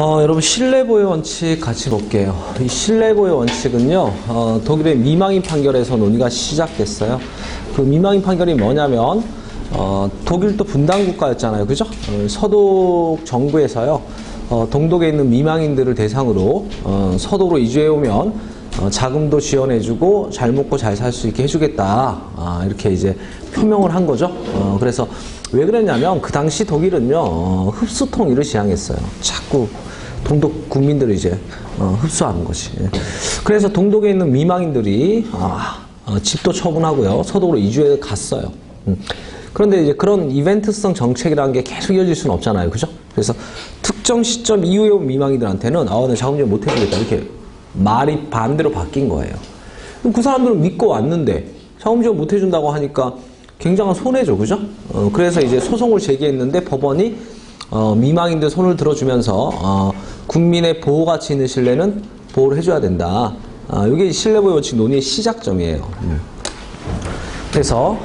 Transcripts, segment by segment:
여러분 신뢰보유 원칙 같이 볼게요. 이 신뢰보유 원칙은요, 독일의 미망인 판결에서 논의가 시작됐어요. 그 미망인 판결이 뭐냐면, 독일도 분단 국가였잖아요, 그죠? 서독 정부에서요, 동독에 있는 미망인들을 대상으로 서독으로 이주해 오면 자금도 지원해주고 잘 먹고 잘 살 수 있게 해주겠다, 이렇게 이제 표명을 한 거죠. 그래서 왜 그랬냐면 그 당시 독일은요, 흡수통일을 지향했어요. 자꾸 동독 국민들을 이제 흡수하는 것이. 그래서 동독에 있는 미망인들이 집도 처분하고요, 서독으로 이주해 갔어요. 그런데 이제 그런 이벤트성 정책이라는 게 계속 이어질 수는 없잖아요, 그죠? 그래서 특정 시점 이후에 온 미망인들한테는 나 자금 지원 못 해주겠다, 이렇게 말이 반대로 바뀐 거예요. 그럼 그 사람들은 믿고 왔는데 자금 지원 못 해준다고 하니까 굉장한 손해죠, 그죠? 그래서 이제 소송을 제기했는데 법원이 미망인들 손을 들어주면서 국민의 보호가치 있는 신뢰는 보호를 해줘야 된다. 이게 신뢰보유 원칙 논의의 시작점이에요. 그래서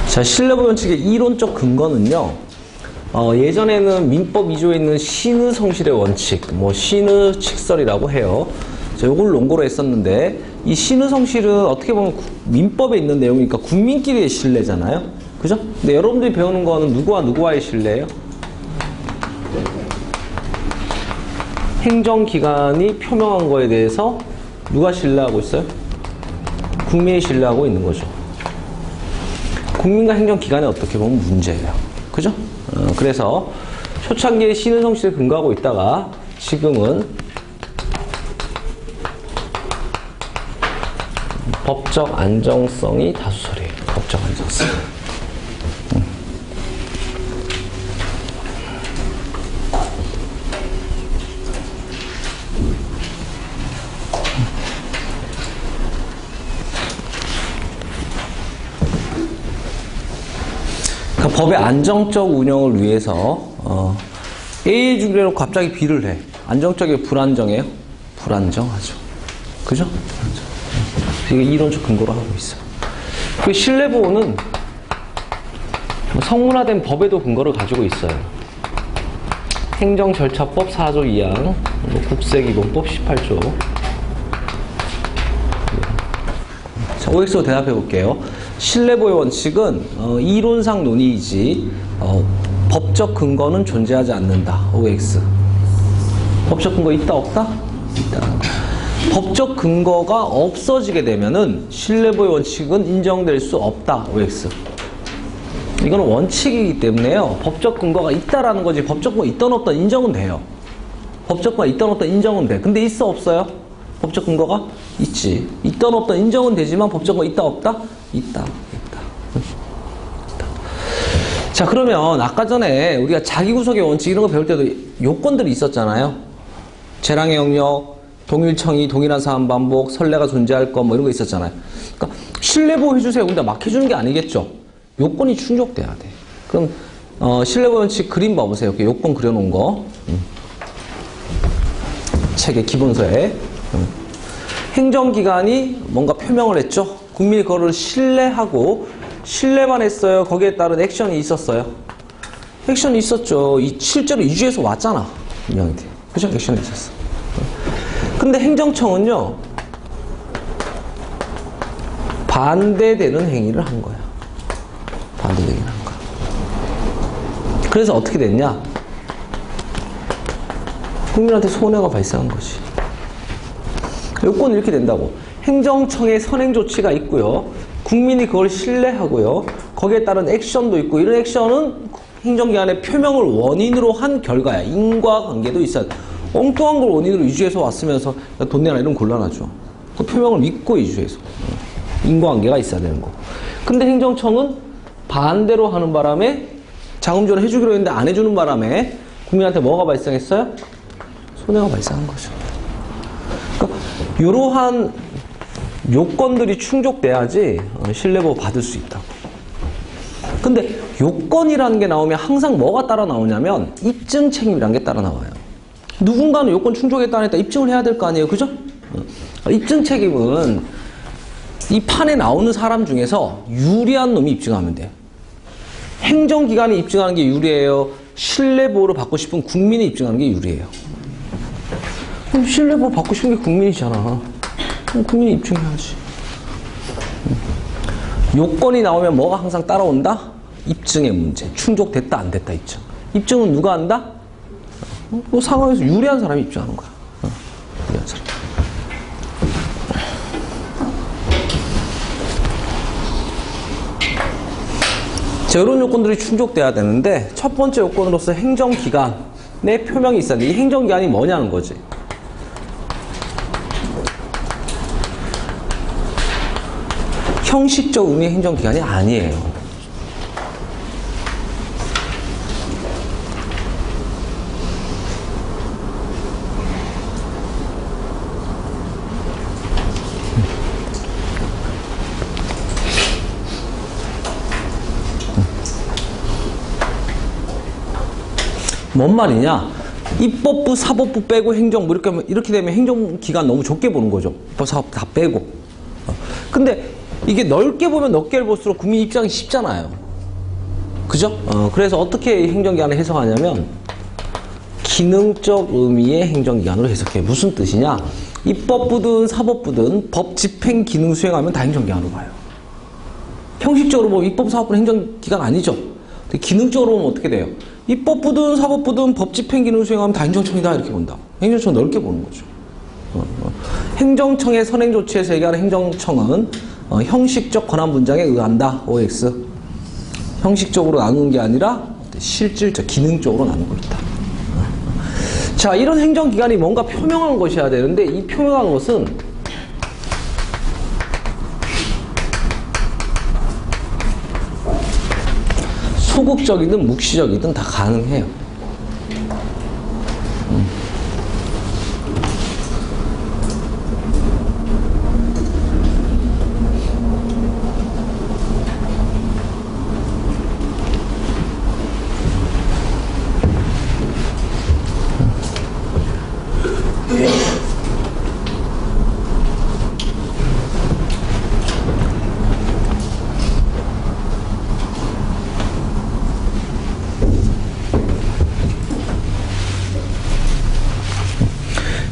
자, 신뢰보유 원칙의 이론적 근거는요, 예전에는 민법 2조에 있는 신의 성실의 원칙, 신의 칙설이라고 해요. 요걸 논거로 했었는데, 이 신의 성실은 어떻게 보면 민법에 있는 내용이니까 국민끼리의 신뢰잖아요, 그죠? 근데 여러분들이 배우는 거는 누구와 누구와의 신뢰예요? 행정기관이 표명한 거에 대해서 누가 신뢰하고 있어요? 국민이 신뢰하고 있는 거죠. 국민과 행정기관에 어떻게 보면 문제예요, 그죠? 그래서 초창기에 신의 성실에 근거하고 있다가 지금은 법적 안정성이 다수설이에요. 법적 안정성. 그러니까 법의 안정적 운영을 위해서 A의 중대로 갑자기 B를 해. 안정적이에요? 불안정해요? 불안정하죠. 그죠? 이게 이론적 근거로 하고 있어요. 그 신뢰보호는 성문화된 법에도 근거를 가지고 있어요. 행정절차법 4조 2항, 국세기본법 18조. 자, OX로 대답해 볼게요. 신뢰보호 원칙은 이론상 논의이지 법적 근거는 존재하지 않는다. OX. 법적 근거 있다 없다? 있다. 법적 근거가 없어지게 되면은 신뢰보호 원칙은 인정될 수 없다. OX. 이거는 원칙이기 때문에요, 법적 근거가 있다라는 거지 법적 근거 있던 없던 인정은 돼요. 법적 근거가 있던 없던 인정은 돼. 근데 있어 없어요? 법적 근거가 있지. 있던 없던 인정은 되지만 법적 근거 있다 없다? 있다. 자, 그러면 아까 전에 우리가 자기구속의 원칙 이런 거 배울 때도 요건들이 있었잖아요. 재량의 영역, 동일청의, 동일한 사안 반복, 선례가 존재할 것, 이런 거 있었잖아요. 그러니까 신뢰보호 해주세요. 근데 막 해주는 게 아니겠죠. 요건이 충족돼야 돼. 그럼 신뢰보호 원칙 그림 봐보세요. 이렇게 요건 그려놓은 거. 책의 기본서에. 행정기관이 뭔가 표명을 했죠. 국민이 그거를 신뢰하고 신뢰만 했어요. 거기에 따른 액션이 있었어요. 액션이 있었죠. 실제로 이주해서 왔잖아, 민영이들. 그죠? 액션이 있었어. 근데 행정청은요, 반대되는 행위를 한 거야. 반대되는 행위를 한 거야. 그래서 어떻게 됐냐? 국민한테 손해가 발생한 거지. 요건은 이렇게 된다고. 행정청의 선행 조치가 있고요, 국민이 그걸 신뢰하고요, 거기에 따른 액션도 있고, 이런 액션은 행정기관의 표명을 원인으로 한 결과야. 인과관계도 있어야 돼. 엉뚱한 걸 원인으로 이주해서 왔으면서 돈 내라 이러면 곤란하죠. 그 표명을 믿고 이주해서 인과관계가 있어야 되는 거고. 근데 행정청은 반대로 하는 바람에 자금 지원을 해주기로 했는데 안 해주는 바람에 국민한테 뭐가 발생했어요? 손해가 발생한 거죠. 그러니까 이러한 요건들이 충족돼야지 신뢰보호 받을 수 있다고. 근데 요건이라는 게 나오면 항상 뭐가 따라 나오냐면 입증 책임이라는 게 따라 나와요. 누군가는 요건 충족했다 안 했다 입증을 해야 될 거 아니에요, 그죠? 입증 책임은 이 판에 나오는 사람 중에서 유리한 놈이 입증하면 돼. 행정기관이 입증하는 게 유리해요? 신뢰보호를 받고 싶은 국민이 입증하는 게 유리해요? 그럼 신뢰보호 받고 싶은 게 국민이잖아. 그럼 국민이 입증해야지. 요건이 나오면 뭐가 항상 따라온다? 입증의 문제. 충족됐다 안 됐다 입증. 입증은 누가 한다? 그 상황에서 유리한 사람이 입증하는 거야. 유리한 사람. 자, 이런 요건들이 충족돼야 되는데 첫 번째 요건으로서 행정기관의 표명이 있어야 돼. 이 행정기관이 뭐냐는 거지. 형식적 의미의 행정기관이 아니에요. 뭔 말이냐? 입법부, 사법부 빼고 행정부 이렇게 되면 행정기관 너무 좁게 보는 거죠. 입법, 사법 다 빼고. 근데 이게 넓게 보면 넓게 볼수록 국민 입장이 쉽잖아요. 그죠? 그래서 어떻게 행정기관을 해석하냐면 기능적 의미의 행정기관으로 해석해. 무슨 뜻이냐? 입법부든 사법부든 법 집행 기능 수행하면 다 행정기관으로 봐요. 형식적으로 보면 입법, 사법부는 행정기관 아니죠. 기능적으로 보면 어떻게 돼요? 입법부든 사법부든 법 집행 기능 수행하면 다 행정청이다 이렇게 본다. 행정청 넓게 보는 거죠. 행정청의 선행 조치에서 얘기하는 행정청은 형식적 권한 분장에 의한다. OX. 형식적으로 나누는 게 아니라 실질적 기능적으로 나누고 있다. 자, 이런 행정기관이 뭔가 표명한 것이어야 되는데 이 표명한 것은 소극적이든 묵시적이든 다 가능해요.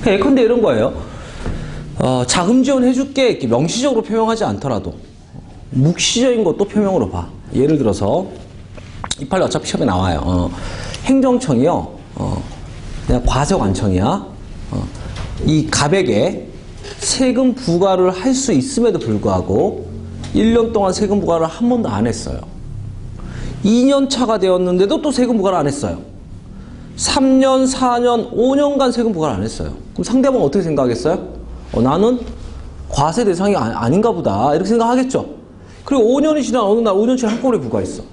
예컨대 이런 거예요. 자금 지원해줄게 이렇게 명시적으로 표명하지 않더라도 묵시적인 것도 표명으로 봐. 예를 들어서 이 판례 어차피 시험에 나와요. 행정청이요. 그냥 과세관청이야. 이 갑에게 세금 부과를 할 수 있음에도 불구하고 1년 동안 세금 부과를 한 번도 안 했어요. 2년 차가 되었는데도 또 세금 부과를 안 했어요. 3년, 4년, 5년간 세금 부과를 안 했어요. 그럼 상대방은 어떻게 생각하겠어요? 나는 과세 대상이 아닌가 보다 이렇게 생각하겠죠. 그리고 5년이 지난 어느 날 5년치를 한꺼번에 부과했어.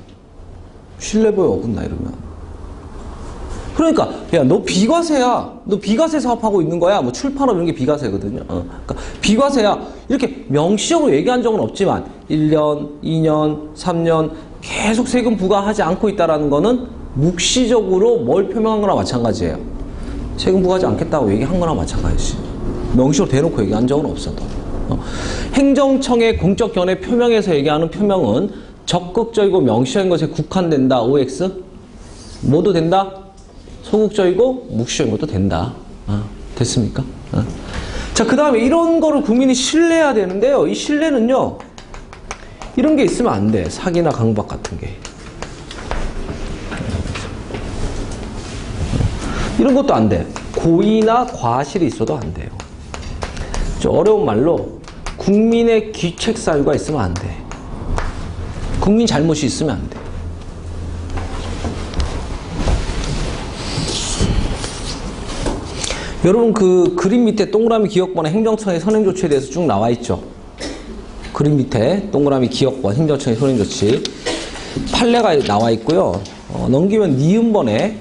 신뢰보호에 어긋나 이러면. 그러니까 야, 너 비과세야. 너 비과세 사업하고 있는 거야. 뭐 출판업 이런 게 비과세거든요. 그러니까 비과세야. 이렇게 명시적으로 얘기한 적은 없지만 1년, 2년, 3년 계속 세금 부과하지 않고 있다는 거는 묵시적으로 뭘 표명한 거나 마찬가지예요. 세금 부과하지 않겠다고 얘기한 거나 마찬가지지. 명시로 대놓고 얘기한 적은 없어도. 행정청의 공적 견해 표명에서 얘기하는 표명은 적극적이고 명시적인 것에 국한된다. OX. 뭐도 된다? 소극적이고 묵시적인 것도 된다. 됐습니까? 자, 그 다음에 이런 거를 국민이 신뢰해야 되는데요. 이 신뢰는요, 이런 게 있으면 안 돼. 사기나 강박 같은 게. 이런 것도 안 돼. 고의나 과실이 있어도 안 돼요. 어려운 말로 국민의 귀책 사유가 있으면 안 돼. 국민 잘못이 있으면 안 돼. 여러분 그 그림 밑에 동그라미 기억번에 행정청의 선행조치에 대해서 쭉 나와 있죠. 그림 밑에 동그라미 기억번 행정청의 선행조치 판례가 나와 있고요. 넘기면 니은번에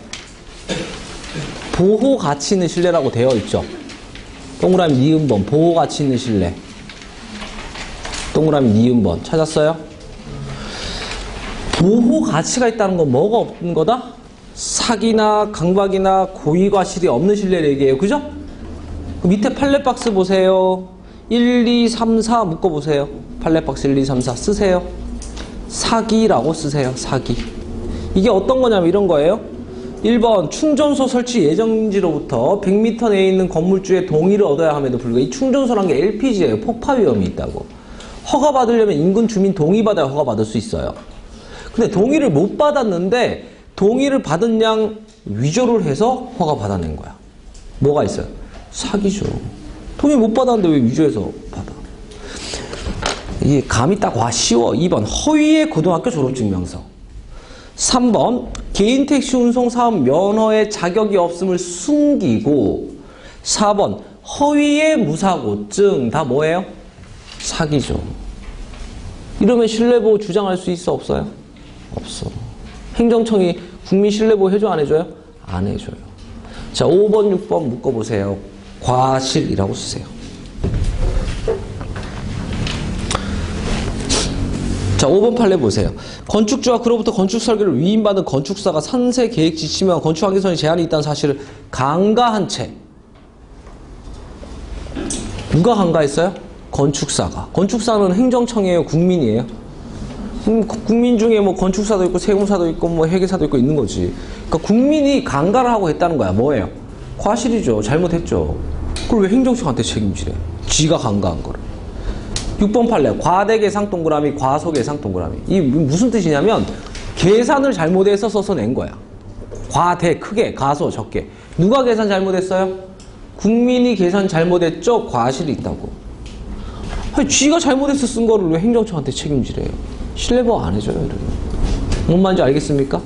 보호 가치 있는 신뢰라고 되어 있죠. 동그라미 니은번 보호 가치 있는 신뢰. 동그라미 니은번 찾았어요? 보호 가치가 있다는 건 뭐가 없는 거다? 사기나 강박이나 고의 과실이 없는 신뢰를 얘기해요. 그죠? 그 밑에 판례 박스 보세요. 1, 2, 3, 4 묶어보세요. 판례박스 1, 2, 3, 4 쓰세요. 사기라고 쓰세요. 사기. 이게 어떤 거냐면 이런 거예요. 1번 충전소 설치 예정지로부터 100m 내에 있는 건물주의 동의를 얻어야 함에도 불구하고 이 충전소란 게 LPG예요. 폭파 위험이 있다고. 허가받으려면 인근 주민 동의받아야 허가받을 수 있어요. 근데 동의를 못 받았는데 동의를 받은 양 위조를 해서 허가받아낸 거야. 뭐가 있어요? 사기죠. 동의 못 받았는데 왜 위조해서 받아? 이게 감이 딱 와 쉬워. 2번 허위의 고등학교 졸업증명서. 3번 개인 택시 운송 사업 면허의 자격이 없음을 숨기고. 4번 허위의 무사고증. 다 뭐예요? 사기죠. 이러면 신뢰보호 주장할 수 있어 없어요? 없어. 행정청이 국민 신뢰보호 해줘 안 해줘요? 안 해줘요. 자, 5번 6번 묶어보세요. 과실이라고 쓰세요. 자, 5번 판례 보세요. 건축주와 그로부터 건축 설계를 위임받은 건축사가 산세 계획 지침과 건축 환경성에 제한이 있다는 사실을 간과한 채. 누가 간과했어요? 건축사가. 건축사는 행정청이에요? 국민이에요? 국민 중에 뭐 건축사도 있고 세무사도 있고 뭐 회계사도 있고 있는 거지. 그러니까 국민이 간과를 하고 했다는 거야. 뭐예요? 과실이죠. 잘못했죠. 그걸 왜 행정청한테 책임지래? 지가 간과한 거를. 6번 판례. 과대계상 동그라미, 과소계상 동그라미. 이 무슨 뜻이냐면 계산을 잘못해서 써서 낸 거야. 과대 크게, 과소 적게. 누가 계산 잘못했어요? 국민이 계산 잘못했죠? 과실이 있다고. 아니, 쥐가 잘못해서 쓴 거를 왜 행정청한테 책임지래요? 신뢰보호 안 해줘요, 이러면. 뭔 말인지 알겠습니까?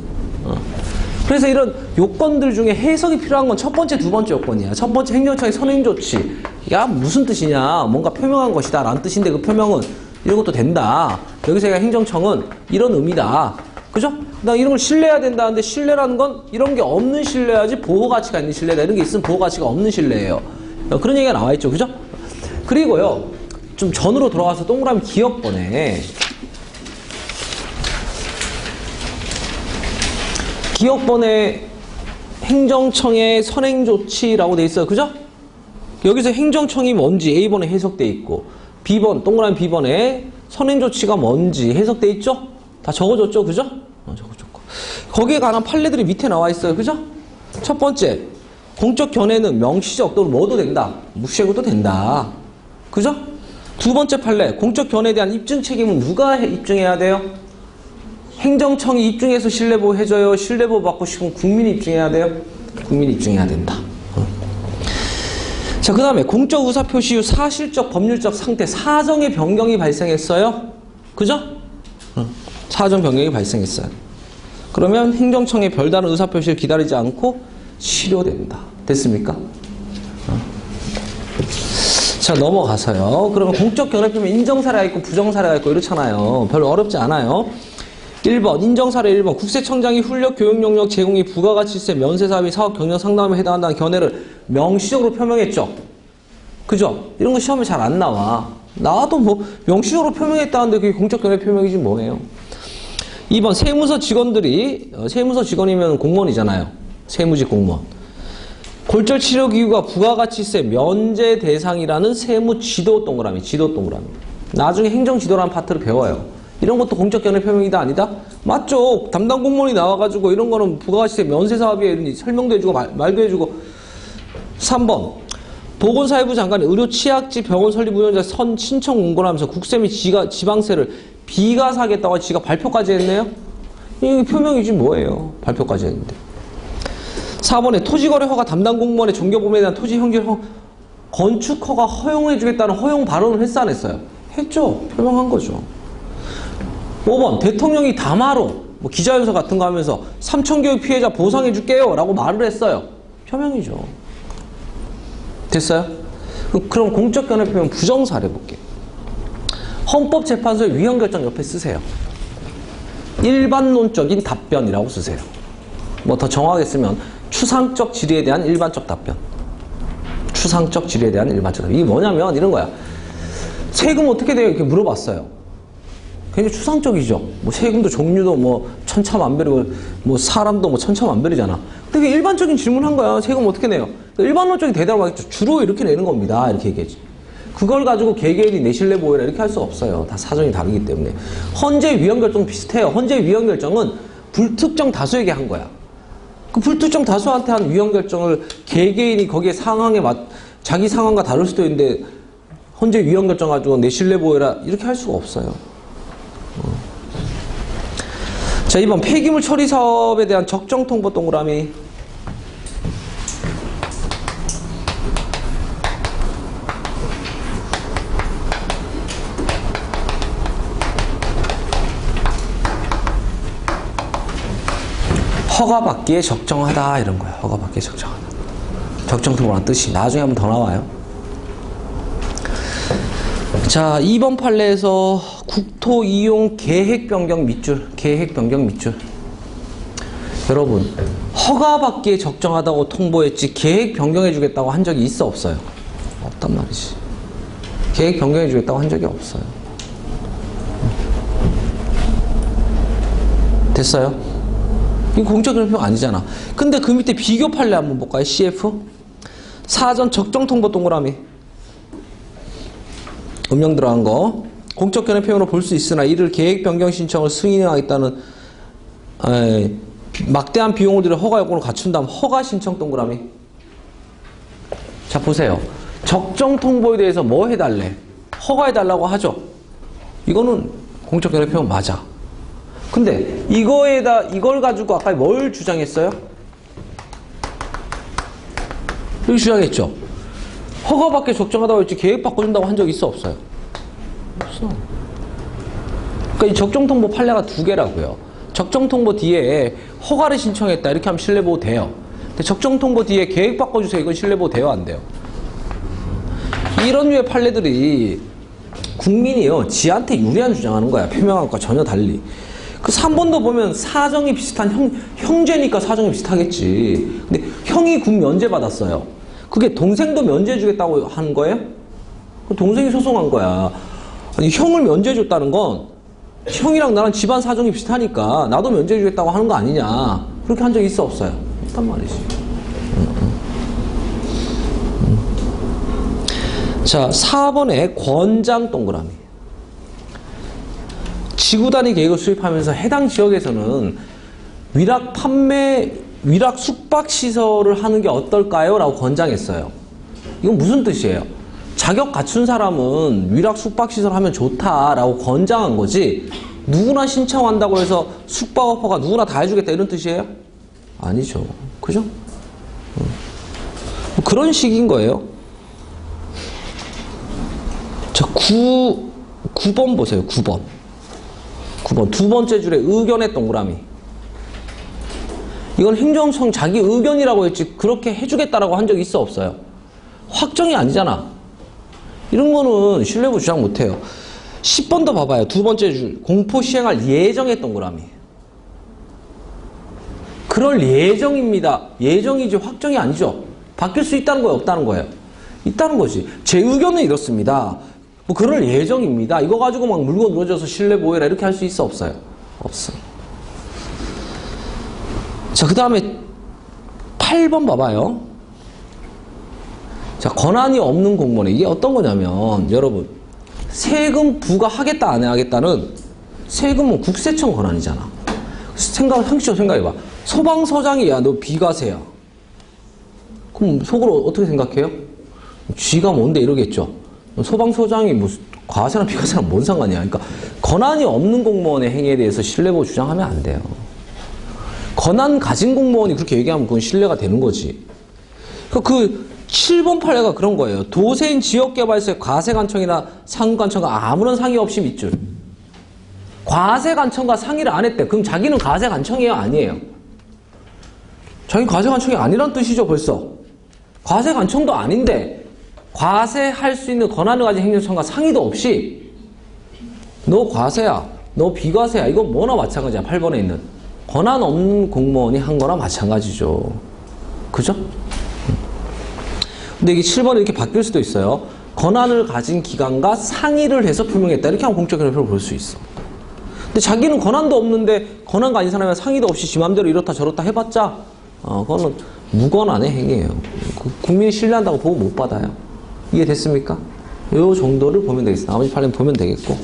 그래서 이런 요건들 중에 해석이 필요한 건 첫 번째, 두 번째 요건이야. 첫 번째 행정청의 선행조치. 야, 무슨 뜻이냐. 뭔가 표명한 것이다. 라는 뜻인데 그 표명은 이런 것도 된다. 여기서 행정청은 이런 의미다. 그죠? 나 이런 걸 신뢰해야 된다는데 신뢰라는 건 이런 게 없는 신뢰야지 보호가치가 있는 신뢰다. 이런 게 있으면 보호가치가 없는 신뢰예요. 그런 얘기가 나와 있죠. 그죠? 그리고요. 좀 전으로 돌아가서 동그라미 기억번에 기억번에 행정청의 선행조치라고 돼 있어요. 그죠? 여기서 행정청이 뭔지 A번에 해석돼 있고 B번, 동그라미 B번에 선행조치가 뭔지 해석돼 있죠? 다 적어줬죠? 그죠? 적어줬고. 거기에 관한 판례들이 밑에 나와 있어요. 그죠? 첫 번째, 공적 견해는 명시적 또는 뭐도 된다. 무시해도 된다. 그죠? 두 번째 판례, 공적 견해에 대한 입증 책임은 누가 입증해야 돼요? 행정청이 입증해서 신뢰보호 해줘요? 신뢰보호 받고 싶으면 국민이 입증해야 돼요? 국민이 입증해야 된다. 자, 그 다음에 공적 의사 표시 후 사실적 법률적 상태 사정의 변경이 발생했어요? 그죠? 사정 변경이 발생했어요. 그러면 행정청의 별다른 의사 표시를 기다리지 않고 실효된다. 됐습니까? 자, 넘어가서요. 그러면 공적 견해 표면 인정사례가 있고 부정사례가 있고 이렇잖아요. 별로 어렵지 않아요. 1번 인정사례 1번 국세청장이 훈력 교육 용역 제공이 부가가치세 면세사업이 사업 경영 상담에 해당한다는 견해를 명시적으로 표명했죠. 그죠? 이런 거 시험에 잘 안 나와. 나와도 뭐 명시적으로 표명했다는데 그게 공적 견해 표명이지 뭐예요. 2번 세무서 직원들이 세무서 직원이면 공무원이잖아요. 세무직 공무원. 골절 치료 기구가 부가가치세 면제 대상이라는 세무 지도 동그라미. 지도 동그라미. 나중에 행정 지도라는 파트를 배워요. 이런 것도 공적 견해 표명이다 아니다? 맞죠. 담당 공무원이 나와가지고 이런 거는 부가가치세 면세 사업에 설명도 해주고 말도 해주고. 3번 보건사회부 장관이 의료 취약지 병원 설립 운영자 선 신청 공고하면서 국세 및 지방세를 비과세하겠다고 지가 발표까지 했네요. 이게 표명이지 뭐예요. 발표까지 했는데. 4번에 토지거래 허가 담당 공무원의 종교범에 대한 토지 형질 건축 허가 허용해주겠다는 허용 발언을 했어 안 했어요? 했죠. 표명한 거죠. 5번 대통령이 담화로 뭐 기자회견 같은 거 하면서 삼천교육 피해자 보상해줄게요 라고 말을 했어요. 표명이죠. 됐어요? 그럼 공적 견해 표명 부정사례 볼게요. 헌법재판소의 위헌결정 옆에 쓰세요. 일반론적인 답변이라고 쓰세요. 뭐 더 정확하게 쓰면 추상적 질의에 대한 일반적 답변. 추상적 질의에 대한 일반적 답변. 이게 뭐냐면 이런 거야. 세금 어떻게 돼요? 이렇게 물어봤어요. 굉장히 추상적이죠. 뭐 세금도 종류도 뭐 천차만별이고 뭐 사람도 뭐 천차만별이잖아. 근데 그게 일반적인 질문한 거야. 세금 어떻게 내요? 일반론적인 대답을 하겠죠. 주로 이렇게 내는 겁니다. 이렇게 얘기했지. 그걸 가지고 개개인이 내 신뢰 보호라 이렇게 할 수 없어요. 다 사정이 다르기 때문에. 헌재 위헌 결정 비슷해요. 헌재 위헌 결정은 불특정 다수에게 한 거야. 그 불특정 다수한테 한 위헌 결정을 개개인이 거기에 상황에 자기 상황과 다를 수도 있는데 헌재 위헌 결정 가지고 내 신뢰 보호라 이렇게 할 수가 없어요. 자, 2번 폐기물 처리 사업에 대한 적정 통보 동그라미. 허가받기에 적정하다 이런 거야. 허가받기에 적정하다. 적정 통보란 뜻이 나중에 한번 더 나와요. 자, 2번 판례에서 국토 이용 계획 변경 밑줄, 계획 변경 밑줄. 여러분, 허가받기에 적정하다고 통보했지 계획 변경해 주겠다고 한 적이 있어 없어요? 없단 말이지. 계획 변경해 주겠다고 한 적이 없어요. 됐어요? 이거 공적 결정 아니잖아. 근데 그 밑에 비교 판례 한번 볼까요? CF 사전 적정 통보 동그라미. 음영 들어간 거. 공적 견해표현으로 볼 수 있으나 이를 계획 변경 신청을 승인하겠다는 막대한 비용을 들여 허가 요건을 갖춘다면 허가 신청 동그라미. 자, 보세요. 적정 통보에 대해서 뭐 해달래? 허가해달라고 하죠. 이거는 공적 견해표현 맞아. 근데 이걸 가지고 아까 뭘 주장했어요? 여기 주장했죠. 허가받기 적정하다고 했지 계획 바꿔준다고 한 적 있어 없어요? 없어. 그러니까 이 적정통보 판례가 두 개라고요. 적정통보 뒤에 허가를 신청했다 이렇게 하면 신뢰보호 돼요. 근데 적정통보 뒤에 계획 바꿔주세요 이건 신뢰보호 돼요 안 돼요? 이런 류의 판례들이 국민이요 지한테 유리한 주장하는 거야. 표명한 것과 전혀 달리. 그 3번도 보면 사정이 비슷한 형제니까 사정이 비슷하겠지. 근데 형이 군 면제 받았어요. 그게 동생도 면제해 주겠다고 하는 거예요? 동생이 소송한 거야. 아니, 형을 면제해 줬다는 건 형이랑 나랑 집안 사정이 비슷하니까 나도 면제해 주겠다고 하는 거 아니냐. 그렇게 한 적이 있어 없어요? 있단 말이지. 자, 4번에 권장 동그라미. 지구단위 계획을 수립하면서 해당 지역에서는 위락 숙박시설을 하는 게 어떨까요? 라고 권장했어요. 이건 무슨 뜻이에요? 자격 갖춘 사람은 위락 숙박시설 하면 좋다라고 권장한 거지 누구나 신청한다고 해서 숙박업화가 누구나 다 해주겠다 이런 뜻이에요? 아니죠. 그죠? 그런 식인 거예요. 자, 9번 보세요. 9번 두 번째 줄에 의견의 동그라미. 이건 행정청 자기 의견이라고 했지 그렇게 해주겠다라고 한 적이 있어 없어요? 확정이 아니잖아. 이런 거는 신뢰보 주장 못해요. 10번도 봐봐요. 두 번째 줄 공포 시행할 예정의 동그라미. 그럴 예정입니다. 예정이지 확정이 아니죠. 바뀔 수 있다는 거예요? 없다는 거예요? 있다는 거지. 제 의견은 이렇습니다. 뭐 그럴 예정입니다. 이거 가지고 막 물고 늘어져서 신뢰 보호해라 이렇게 할 수 있어 없어요? 없어. 자, 그 다음에 8번 봐봐요. 자, 권한이 없는 공무원. 이게 어떤 거냐면 여러분 세금 부과하겠다 안 하겠다는 세금은 국세청 권한이잖아. 상식적으로 생각해봐. 소방서장이 야 너 비과세야. 그럼 속으로 어떻게 생각해요? 쥐가 뭔데 이러겠죠. 소방서장이 무슨 과세나 비과세랑 뭔 상관이야. 그러니까 권한이 없는 공무원의 행위에 대해서 신뢰보호 주장하면 안 돼요. 권한 가진 공무원이 그렇게 얘기하면 그건 신뢰가 되는 거지. 그 7번 판례가 그런 거예요. 도세인 지역개발소의 과세관청이나 상관청과 아무런 상의 없이 밑줄. 과세관청과 상의를 안 했대. 그럼 자기는 과세관청이에요? 아니에요? 자기 과세관청이 아니란 뜻이죠 벌써. 과세관청도 아닌데 과세할 수 있는 권한을 가진 행정청과 상의도 없이 너 과세야, 너 비과세야. 이건 뭐나 마찬가지야. 8번에 있는 권한 없는 공무원이 한 거나 마찬가지죠. 그죠? 근데 이게 7번에 이렇게 바뀔 수도 있어요. 권한을 가진 기관과 상의를 해서 표명했다. 이렇게 하면 공적 결정표를 볼 수 있어. 근데 자기는 권한도 없는데 권한 가진 사람이랑 상의도 없이 지 맘대로 이렇다 저렇다 해봤자 그거는 무권한의 행위예요. 국민이 신뢰한다고 보고 못 받아요. 이해됐습니까? 요 정도를 보면 되겠습니다. 나머지 판례 보면 되겠고.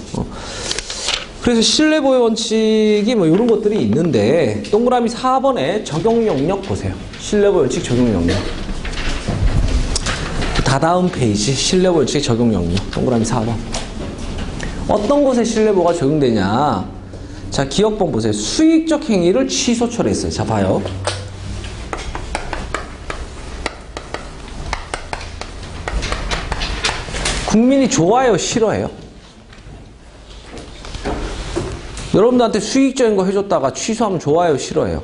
그래서 신뢰 보유 원칙이 뭐 이런 것들이 있는데, 동그라미 4번에 적용 영역 보세요. 신뢰 보유 원칙 적용 영역. 다다음 페이지 신뢰 보유 원칙 적용 영역. 동그라미 4번. 어떤 곳에 신뢰 보유가 적용되냐? 자, 기억본 보세요. 수익적 행위를 취소 처리했어요. 자, 봐요. 국민이 좋아해요, 싫어해요? 여러분들한테 수익적인 거 해줬다가 취소하면 좋아해요, 싫어해요?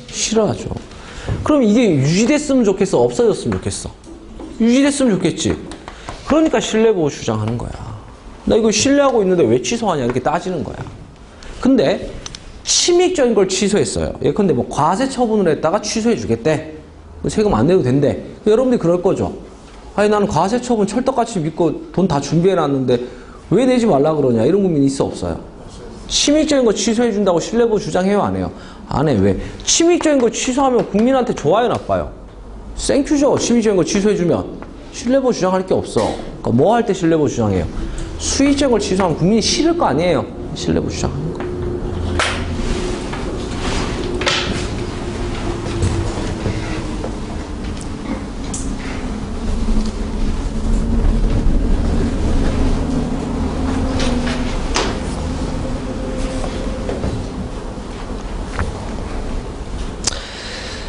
싫어하죠. 그럼 이게 유지됐으면 좋겠어, 없어졌으면 좋겠어? 유지됐으면 좋겠지. 그러니까 신뢰보호 주장하는 거야. 나 이거 신뢰하고 있는데 왜 취소하냐 이렇게 따지는 거야. 근데 침익적인 걸 취소했어요. 예컨대 뭐 과세 처분을 했다가 취소해 주겠대. 세금 안 내도 된대. 여러분들이 그럴 거죠. 아니 나는 과세 처분 철떡같이 믿고 돈 다 준비해 놨는데 왜 내지 말라 그러냐, 이런 국민이 있어 없어요? 침익적인 거 취소해 준다고 신뢰보호 주장해요, 안 해요? 안 해. 왜? 침익적인 거 취소하면 국민한테 좋아요, 나빠요? 생큐죠. 침익적인 거 취소해 주면 신뢰보호 주장할 게 없어. 그러니까 뭐 할 때 신뢰보호 주장해요? 수익적인 걸 취소하면 국민이 싫을 거 아니에요? 신뢰보호 주장하는 거.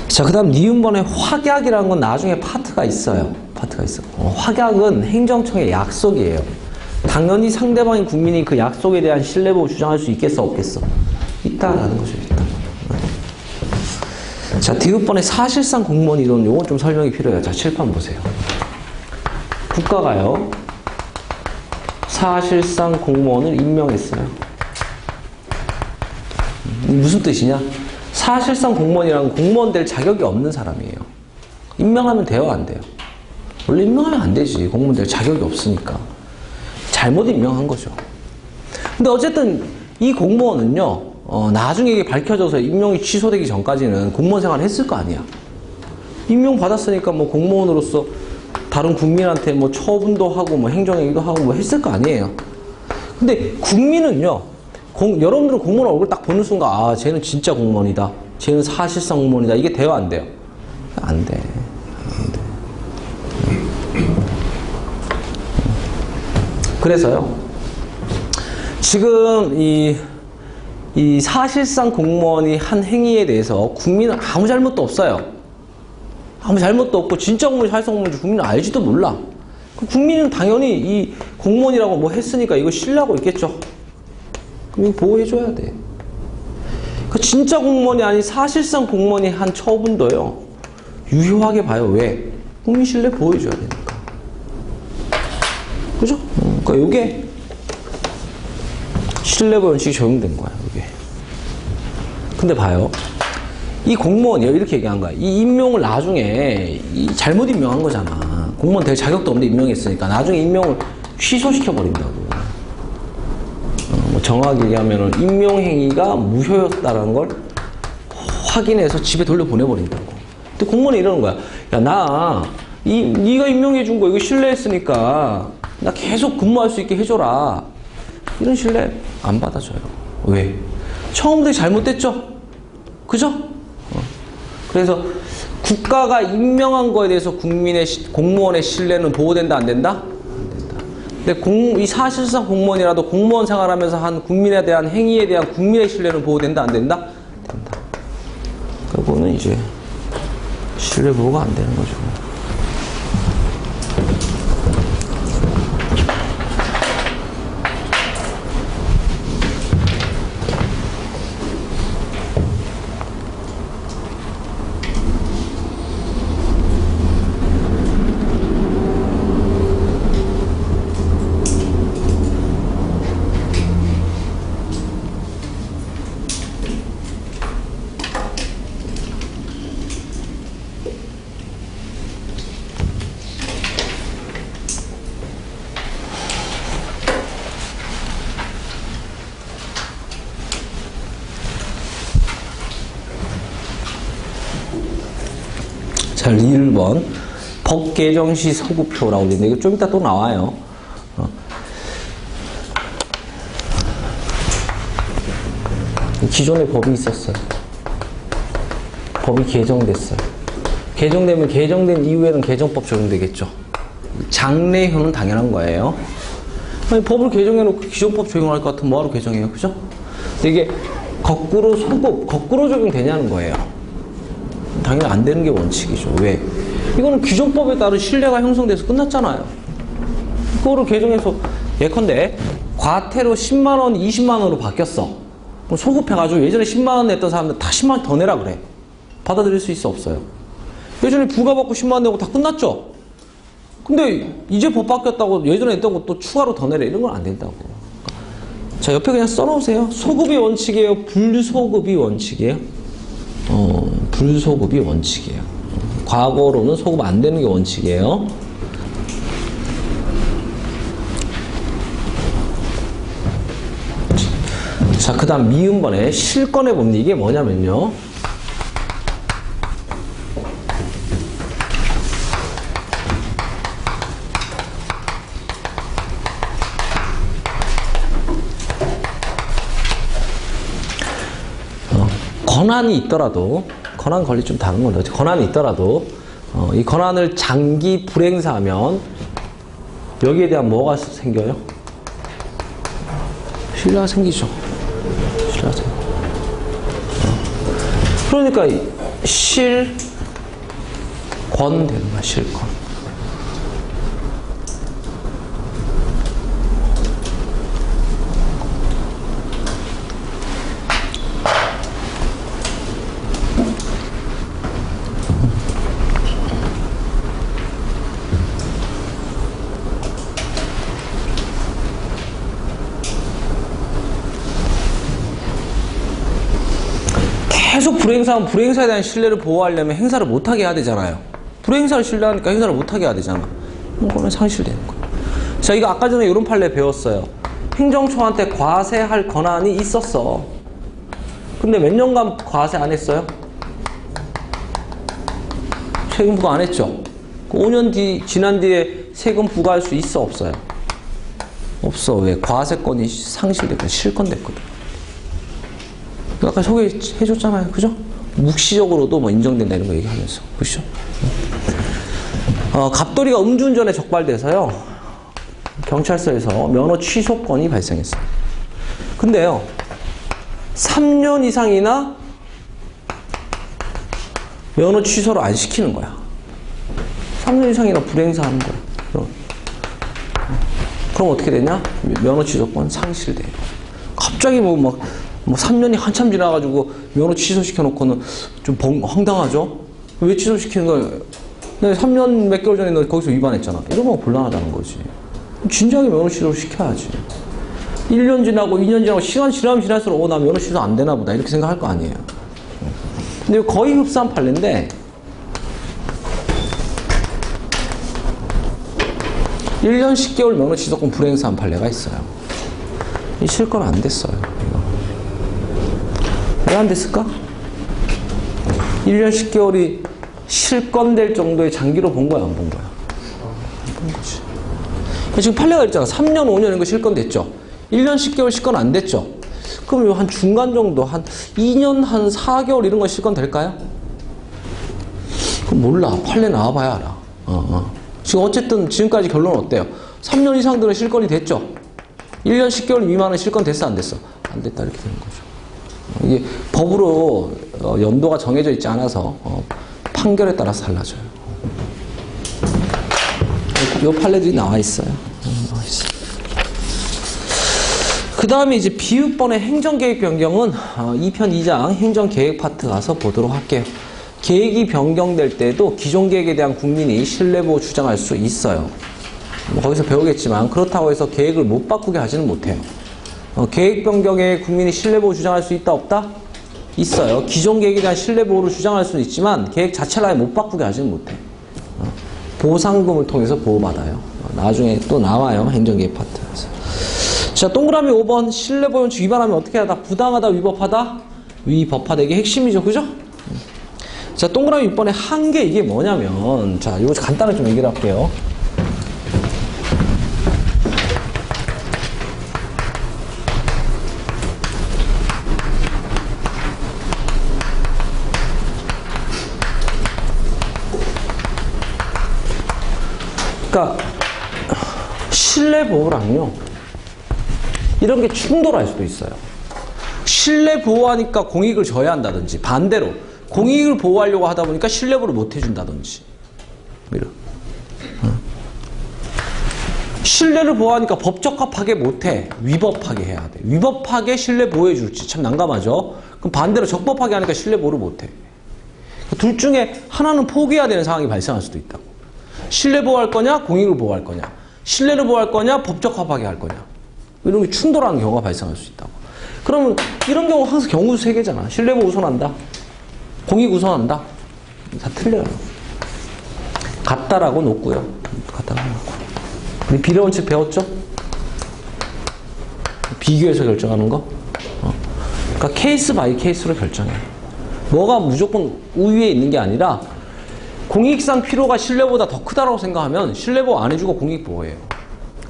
자, 그 다음 니은번에 확약이라는 건 나중에 파트가 있어요. 파트가 있어. 확약은 행정청의 약속이에요. 당연히 상대방인 국민이 그 약속에 대한 신뢰보호 주장할 수 있겠어, 없겠어? 있다라는 거죠, 있다. 자, 디귿번에 사실상 공무원 이론, 요건 좀 설명이 필요해요. 자, 칠판 보세요. 국가가요, 사실상 공무원을 임명했어요. 무슨 뜻이냐? 사실상 공무원이란 공무원 될 자격이 없는 사람이에요. 임명하면 돼요, 안 돼요? 원래 임명하면 안 되지. 공무원 될 자격이 없으니까. 잘못 임명한 거죠. 근데 어쨌든 이 공무원은요, 나중에 이게 밝혀져서 임명이 취소되기 전까지는 공무원 생활을 했을 거 아니야. 임명 받았으니까 뭐 공무원으로서 다른 국민한테 뭐 처분도 하고 뭐 행정행위도 하고 뭐 했을 거 아니에요. 근데 국민은요, 여러분들은 공무원 얼굴 딱 보는 순간, 아, 쟤는 진짜 공무원이다, 쟤는 사실상 공무원이다, 이게 돼요, 안 돼요? 안 돼. 안 돼. 그래서요, 지금 이 사실상 공무원이 한 행위에 대해서 국민은 아무 잘못도 없어요. 아무 잘못도 없고, 진짜 공무원이 사실상 공무원인지 국민은 알지도 몰라. 국민은 당연히 이 공무원이라고 뭐 했으니까 이거 신뢰하고 있겠죠. 그럼 이거 보호해줘야 돼. 그 진짜 공무원이 아닌 사실상 공무원이 한 처분도요, 유효하게 봐요. 왜? 국민 신뢰 보호해줘야 되니까. 그죠? 그러니까 이게 신뢰보호 원칙이 적용된 거야, 이게. 근데 봐요. 이 공무원이요, 이렇게 얘기한 거야. 이 임명을 나중에 잘못 임명한 거잖아. 공무원 될 자격도 없는데 임명했으니까 나중에 임명을 취소시켜버린다고. 정확히 얘기하면 임명행위가 무효였다는 걸 확인해서 집에 돌려보내버린다고. 근데 공무원이 이러는 거야. 야, 네가 임명해준 거 이거 신뢰했으니까 나 계속 근무할 수 있게 해줘라. 이런 신뢰 안 받아줘요. 왜? 처음부터 잘못됐죠? 그죠? 그래서 국가가 임명한 거에 대해서 공무원의 신뢰는 보호된다, 안 된다? 근데 이 사실상 공무원이라도 공무원 생활하면서 한 국민에 대한 행위에 대한 국민의 신뢰는 보호된다, 안 된다? 된다. 그거는 이제 신뢰 보호가 안 되는 거죠. 자, 1번 법 개정 시 서구표라고 되는데 이거 좀 이따 또 나와요. 기존에 법이 있었어요. 법이 개정됐어요. 개정되면 개정된 이후에는 개정법 적용되겠죠. 장래효는 당연한 거예요. 아니, 법을 개정해놓고 기존법 적용할 것 같으면 뭐하러 개정해요? 그죠? 근데 이게 거꾸로 소급, 거꾸로 적용되냐는 거예요. 당연히 안 되는 게 원칙이죠. 왜? 이거는 기존법에 따른 신뢰가 형성돼서 끝났잖아요. 그거를 개정해서 예컨대 과태료 10만원, 20만원으로 바뀌었어. 그럼 소급해가지고 예전에 10만원 냈던 사람들 다 10만원 더 내라 그래. 받아들일 수 있어, 없어요? 예전에 부과받고 10만원 내고 다 끝났죠? 근데 이제 법 바뀌었다고 예전에 냈던 거 또 추가로 더 내라 이런 건 안 된다고. 자, 옆에 그냥 써놓으세요. 소급이 원칙이에요? 불소급이 원칙이에요? 불소급이 원칙이에요. 과거로는 소급 안 되는 게 원칙이에요. 자, 그 다음 미음번에 실권의 법리. 이게 뭐냐면요. 권한이 있더라도, 권한 권리 좀 다른 건데, 권한이 있더라도, 이 권한을 장기 불행사하면 여기에 대한 뭐가 생겨요? 신뢰가 생기죠. 신뢰가 생겨. 그러니까 실권 되는 거야, 실권. 계속 불행사하면 불행사에 대한 신뢰를 보호하려면 행사를 못하게 해야 되잖아요. 불행사를 신뢰하니까 행사를 못하게 해야 되잖아. 그러면 상실되는 거예요. 자, 이거 아까 전에 이런 판례 배웠어요. 행정처한테 과세할 권한이 있었어. 근데 몇 년간 과세 안 했어요? 세금 부과 안 했죠? 5년 지난 뒤에 세금 부과할 수 있어, 없어요? 없어. 왜? 과세권이 상실됐거든. 실권됐거든. 아까 소개해줬잖아요. 그죠? 묵시적으로도 뭐 인정된다 이런 거 얘기하면서. 그죠? 갑돌이가 음주운전에 적발돼서요. 경찰서에서 면허 취소권이 발생했어요. 근데요. 3년 이상이나 면허 취소를 안 시키는 거야. 3년 이상이나 불행사 하는 거야. 그럼 어떻게 되냐? 면허 취소권 상실돼요. 갑자기 뭐 3년이 한참 지나가지고 면허 취소시켜놓고는 좀 황당하죠? 왜 취소시키는 거예요? 3년 몇 개월 전에 너 거기서 위반했잖아. 이러면 곤란하다는 거지. 진작에 면허 취소를 시켜야지. 1년 지나고 2년 지나고 시간 지나면 지날수록 나 면허 취소 안 되나 보다 이렇게 생각할 거 아니에요. 근데 거의 흡사한 판례인데 1년 10개월 면허 취소권 불행사한 판례가 있어요. 이 실권 안 됐어요. 왜 안 됐을까? 1년 10개월이 실권될 정도의 장기로 본 거야, 안 본 거야? 안 본 거지. 지금 판례가 있잖아. 3년, 5년 이런 거 실권됐죠? 1년 10개월 실권 안 됐죠? 그럼 한 중간 정도, 한 2년, 한 4개월 이런 거 실권 될까요? 그럼 몰라. 판례 나와봐야 알아. 지금 어쨌든 지금까지 결론은 어때요? 3년 이상들은 실권이 됐죠? 1년 10개월 미만은 실권 됐어, 안 됐어? 안 됐다, 이렇게 되는 거죠. 이게 법으로 연도가 정해져 있지 않아서 판결에 따라서 달라져요. 이 판례들이 나와 있어요. 그 다음에 이제 비읍번의 행정계획 변경은 2편 2장 행정계획 파트 가서 보도록 할게요. 계획이 변경될 때도 기존 계획에 대한 국민이 신뢰보호 주장할 수 있어요. 거기서 배우겠지만 그렇다고 해서 계획을 못 바꾸게 하지는 못해요. 계획 변경에 국민이 신뢰보호 주장할 수 있다 없다? 있어요. 기존 계획에 대한 신뢰보호를 주장할 수는 있지만 계획 자체를 아예 못 바꾸게 하지는 못해. 보상금을 통해서 보호받아요. 나중에 또 나와요. 행정계획 파트에서. 자, 동그라미 5번 신뢰보호 원칙 위반하면 어떻게 하다? 부당하다, 위법하다? 위법하다. 이게 핵심이죠. 그죠? 자, 동그라미 6번의 한계 이게 뭐냐면 자, 이거 간단하게 좀 얘기를 할게요. 그러니까 실내보호랑요 이런 게 충돌할 수도 있어요. 실내보호하니까 공익을 져야 한다든지, 반대로 공익을 보호하려고 하다 보니까 실내보호를 못 해준다든지. 실내를 보호하니까 법적합하게 못해. 위법하게 해야 돼. 위법하게 실내 보호해 줄지 참 난감하죠. 그럼 반대로 적법하게 하니까 실내 보호를 못해. 둘 중에 하나는 포기해야 되는 상황이 발생할 수도 있다고. 실내 보호할 거냐, 공익을 보호할 거냐. 실내를 보호할 거냐, 법적합하게 할 거냐. 이런 게 충돌하는 경우가 발생할 수 있다고. 그러면 이런 경우 항상 경우수 세 개잖아. 실내 보호 우선한다. 공익 우선한다. 다 틀려요. 같다라고 놓고요. 같다라고 놓고. 우리 비례 원칙 배웠죠? 비교해서 결정하는 거. 그러니까 케이스 바이 케이스로 결정해. 뭐가 무조건 우위에 있는 게 아니라 공익상 필요가 실내보다 더 크다라고 생각하면 실내보호 안 해주고 공익 보호해요.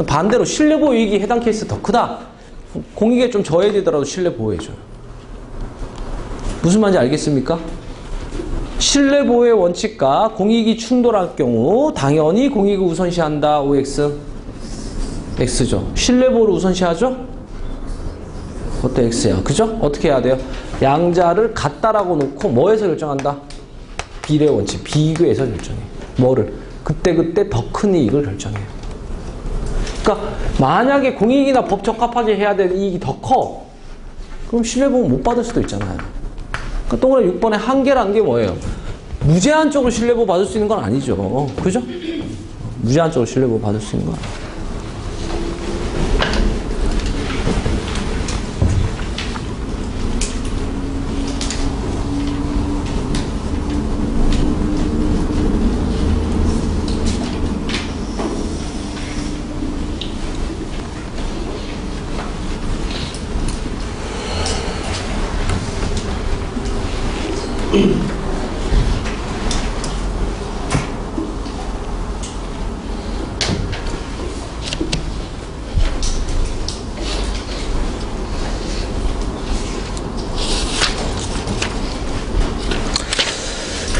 반대로 실내보호 이익이 해당 케이스 더 크다. 공익에 좀 저해되더라도 실내 보호해줘요. 무슨 말인지 알겠습니까? 실내 보호의 원칙과 공익이 충돌할 경우 당연히 공익을 우선시한다. OX. X죠. 실내 보호를 우선시하죠? 그것도 X야. 그죠? 어떻게 해야 돼요? 양자를 같다라고 놓고 뭐에서 결정한다? 비례 원칙. 비교해서 결정해. 뭐를? 그때그때 더 큰 이익을 결정해요. 그러니까 만약에 공익이나 법 적합하게 해야 될 이익이 더 커. 그럼 실내 보호 못 받을 수도 있잖아요. 그러니까 동그라미 6번의 한계라는 게 뭐예요? 무제한적으로 실내 보호 받을 수 있는 건 아니죠. 그죠? 무제한적으로 실내 보호 받을 수 있는 건 아니에요.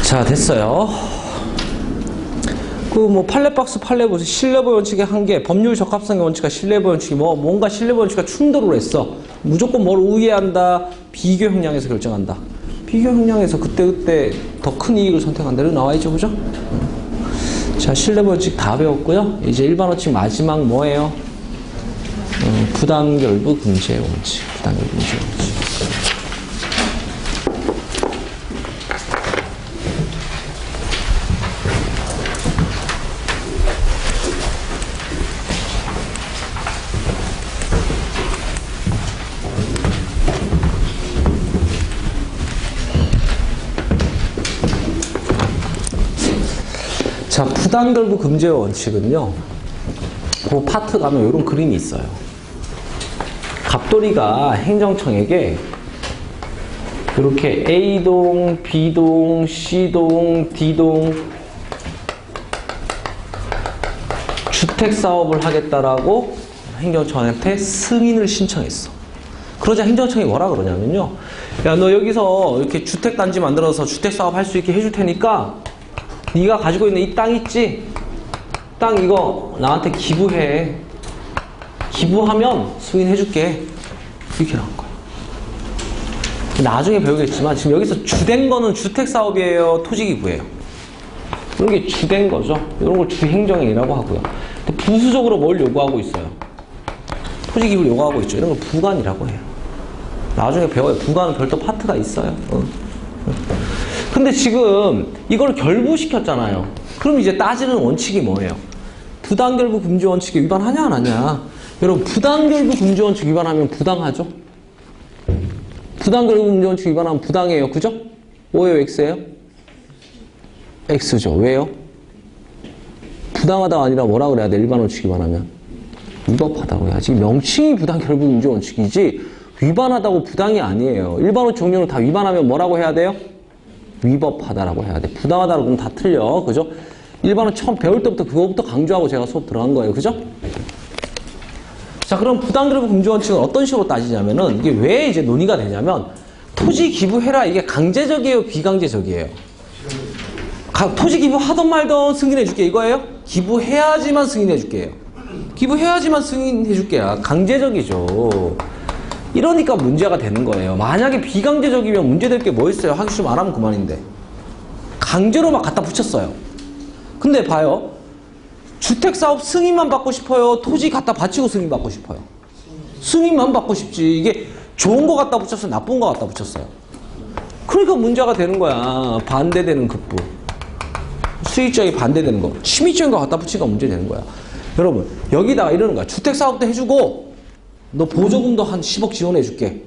자, 됐어요. 그 판례박스 판례 보세요. 실내보호 원칙의 한계, 법률 적합성의 원칙과 실내보호 원칙이 뭔가 실내보호 원칙과 충돌을 했어. 무조건 뭘 우회한다. 비교 형량에서 결정한다. 비교 형량에서 그때그때 더 큰 이익을 선택한다. 이렇게 나와있죠, 그죠? 자, 실내보호 원칙 다 배웠고요. 이제 일반 원칙 마지막 뭐예요? 부당결부 금지의 원칙. 부당결부 금지의 원칙. 자, 부당결부 금지의 원칙은요, 그 파트 가면 이런 그림이 있어요. 갑돌이가 행정청에게 이렇게 A동, B동, C동, D동 주택사업을 하겠다라고 행정청한테 승인을 신청했어. 그러자 행정청이 뭐라 그러냐면요, 야, 너 여기서 이렇게 주택단지 만들어서 주택사업 할 수 있게 해줄 테니까 네가 가지고 있는 이 땅 있지? 땅 이거 나한테 기부해. 기부하면 승인해줄게. 이렇게 나온 거야. 나중에 배우겠지만 지금 여기서 주된 거는 주택사업이에요? 토지기부예요? 이런 게 주된 거죠. 이런 걸 주행정행위라고 하고요. 근데 부수적으로 뭘 요구하고 있어요? 토지기부를 요구하고 있죠. 이런 걸 부관이라고 해요. 나중에 배워요. 부관은 별도 파트가 있어요. 근데 지금 이걸 결부시켰잖아요. 그럼 이제 따지는 원칙이 뭐예요? 부당결부 금지 원칙에 위반하냐 안 하냐? 여러분, 부당결부 금지 원칙 위반하면 부당하죠? 부당결부 금지 원칙 위반하면 부당해요. 그죠? 뭐예요? X예요? X죠. 왜요? 부당하다가 아니라 뭐라 그래야 돼? 일반 원칙 위반하면 위법하다고 해야지. 명칭이 부당결부 금지 원칙이지 위반하다고 부당이 아니에요. 일반 원칙 종류는 다 위반하면 뭐라고 해야 돼요? 위법하다라고 해야 돼. 부당하다라고 하면 다 틀려. 그죠? 일반은 처음 배울 때부터 그거부터 강조하고 제가 수업 들어간 거예요. 그죠? 자, 그럼 부당결부 금지 원칙은 어떤 식으로 따지냐면은 이게 왜 이제 논의가 되냐면 토지 기부해라. 이게 강제적이에요? 비강제적이에요? 토지 기부 하던 말던 승인해 줄게. 이거예요? 기부해야지만 승인해줄게요. 기부해야지만 승인해줄게요. 강제적이죠. 이러니까 문제가 되는 거예요. 만약에 비강제적이면 문제될 게 뭐 있어요? 하기 싫으면 안 하면 그만인데. 강제로 막 갖다 붙였어요. 근데 봐요. 주택사업 승인만 받고 싶어요? 토지 갖다 바치고 승인받고 싶어요? 승인만 받고 싶지. 이게 좋은 거 갖다 붙였어요? 나쁜 거 갖다 붙였어요? 그러니까 문제가 되는 거야. 반대되는 급부. 수익적이 반대되는 거. 취미적인 거 갖다 붙이니까 문제 되는 거야. 여러분, 여기다가 이러는 거야. 주택사업도 해주고 너 보조금도 한 10억 지원해 줄게.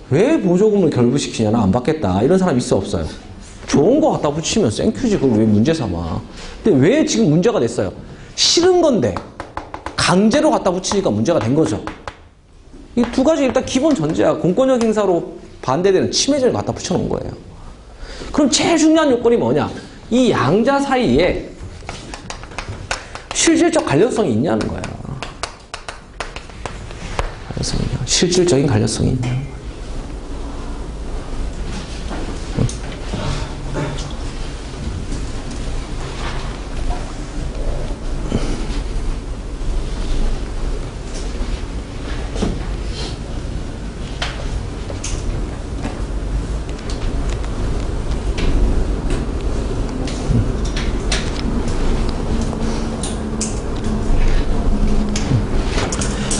왜 보조금을 결부시키냐? 나 안 받겠다. 이런 사람 있어 없어요? 좋은 거 갖다 붙이면 생큐지. 그걸 왜 문제 삼아? 근데 왜 지금 문제가 됐어요? 싫은 건데 강제로 갖다 붙이니까 문제가 된 거죠. 이 두 가지 일단 기본 전제야. 공권력 행사로 반대되는 침해죄를 갖다 붙여놓은 거예요. 그럼 제일 중요한 요건이 뭐냐? 이 양자 사이에 실질적 관련성이 있냐는 거야. 실질적인 관련성이 있냐는 거야.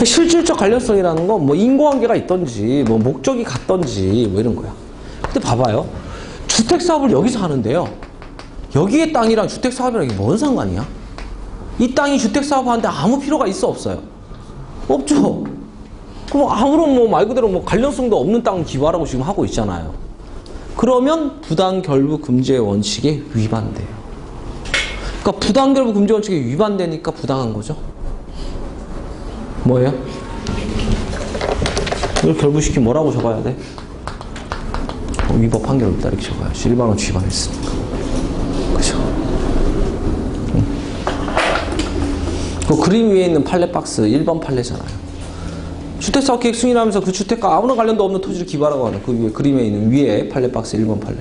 실질적 관련성이라는 건 뭐 인과관계가 있던지 뭐 목적이 같던지 뭐 이런 거야. 근데 봐봐요. 주택사업을 여기서 하는데요. 여기의 땅이랑 주택사업이랑 이게 뭔 상관이야? 이 땅이 주택사업 하는데 아무 필요가 있어 없어요? 없죠. 그럼 아무런 뭐 말 그대로 뭐 관련성도 없는 땅을 기부하라고 지금 하고 있잖아요. 그러면 부당결부 금지의 원칙에 위반돼요. 그러니까 부당결부 금지 원칙에 위반되니까 부당한 거죠. 뭐예요? 이걸 결부시키면 뭐라고 적어야 돼? 위법 판결 없다 이렇게 적어야지. 1만원 위반했으니까. 그죠? 그 그림 위에 있는 판례 박스 1번 판례잖아요. 주택사업 계획 승인하면서 그 주택과 아무런 관련도 없는 토지를 기부하라고 하는 그 위에 그림에 있는 위에 판례 박스 1번 판례.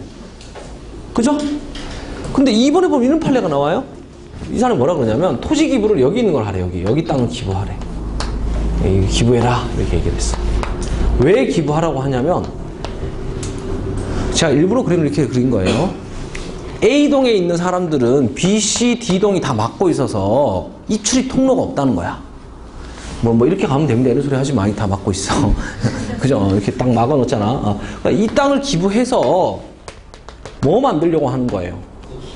그죠? 근데 2번에 보면 이런 판례가 나와요. 이 사람이 뭐라 그러냐면 토지 기부를 여기 있는 걸 하래. 여기 땅을 기부하래. 기부해라 이렇게 얘기를 했어. 왜 기부하라고 하냐면 제가 일부러 그림을 이렇게 그린 거예요. A동에 있는 사람들은 B, C, D동이 다 막고 있어서 입출입 통로가 없다는 거야. 뭐 이렇게 가면 됩니다 이런 소리 하지 마. 다 막고 있어. 그죠? 이렇게 딱 막아 놓잖아. 그러니까 이 땅을 기부해서 뭐 만들려고 하는 거예요?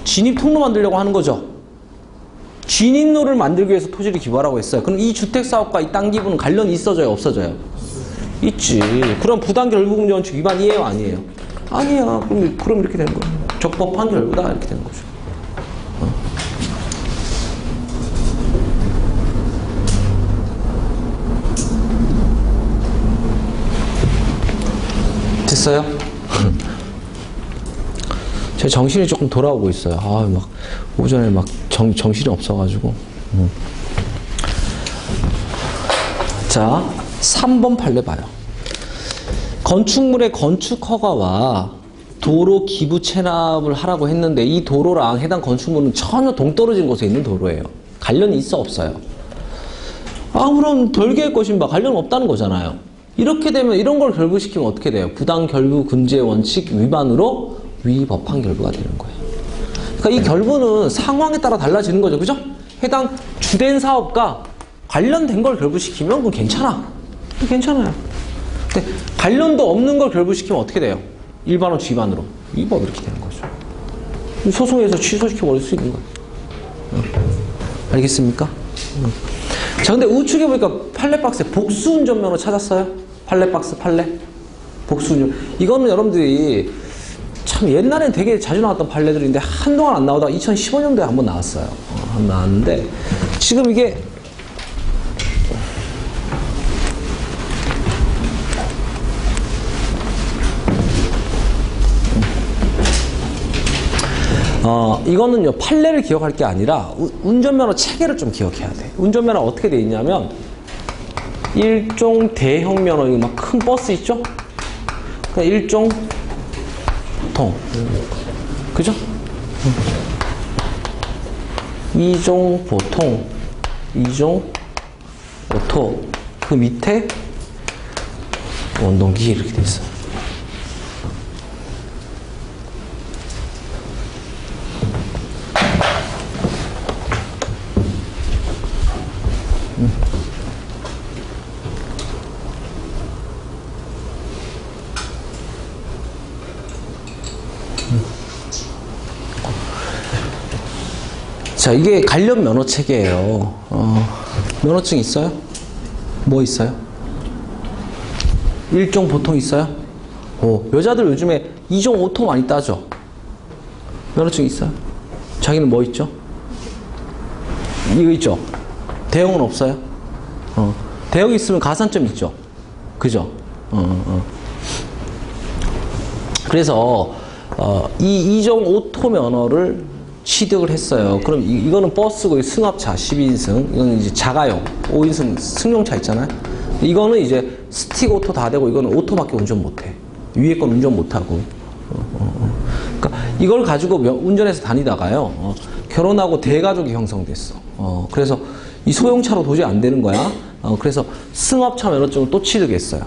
진입 통로 만들려고 하는 거죠. 진입로를 만들기 위해서 토지를 기부하라고 했어요. 그럼 이 주택사업과 이 땅 기부는 관련이 있어져요? 없어져요? 있지. 그럼 부당결부금지 원칙 위반이에요? 아니에요? 아니야. 그럼 이렇게 되는 거예요. 적법한 결부다 이렇게 되는 거죠. 됐어요? 제 정신이 조금 돌아오고 있어요. 막 오전에 막 정신이 없어가지고. 자, 3번 판례 봐요. 건축물의 건축 허가와 도로 기부 체납을 하라고 했는데 이 도로랑 해당 건축물은 전혀 동떨어진 곳에 있는 도로예요. 관련이 있어 없어요? 아무런 별개의 것인 바 관련 없다는 거잖아요. 이렇게 되면 이런 걸 결부시키면 어떻게 돼요? 부당결부 금지의 원칙 위반으로 위법한 결부가 되는 거예요. 그러니까 이 결부는 상황에 따라 달라지는 거죠. 그죠? 해당 주된 사업과 관련된 걸 결부시키면 그건 괜찮아. 괜찮아요. 근데 관련도 없는 걸 결부시키면 어떻게 돼요? 일반원칙 위반으로 위법 이렇게 되는 거죠. 소송에서 취소시켜버릴 수 있는 거예요. 알겠습니까? 자, 근데 우측에 보니까 판례박스에 복수운전면허 찾았어요? 판례박스 판례? 복수운전. 이거는 여러분들이 참 옛날엔 되게 자주 나왔던 판례들인데 한동안 안 나오다가 2015년도에 한번 나왔어요. 한번 나왔는데 지금 이게 이거는요 판례를 기억할 게 아니라 운전면허 체계를 좀 기억해야 돼. 운전면허 어떻게 돼 있냐면 일종 대형 면허, 이거 막 큰 버스 있죠? 그러니까 일종 그죠? 2종 보통, 2종 오토, 그 밑에 원동기 이렇게 돼 있어요. 자, 이게 관련 면허 체계예요. 면허증 있어요? 뭐 있어요? 1종 보통 있어요? 여자들 요즘에 2종 오토 많이 따죠? 면허증 있어요? 자기는 뭐 있죠? 이거 있죠? 대형은 없어요? 대형 있으면 가산점 있죠? 그죠? 그래서 이 2종 오토 면허를 취득을 했어요. 그럼 이거는 버스고 승합차 12인승, 이거는 이제 자가용 5인승 승용차 있잖아요. 이거는 이제 스틱 오토 다 되고 이거는 오토밖에 운전 못해. 위에 건 운전 못하고. 그러니까 이걸 가지고 운전해서 다니다가요. 결혼하고 대가족이 형성됐어. 그래서 이 소형차로 도저히 안 되는 거야. 그래서 승합차 면허증을 또 취득했어요.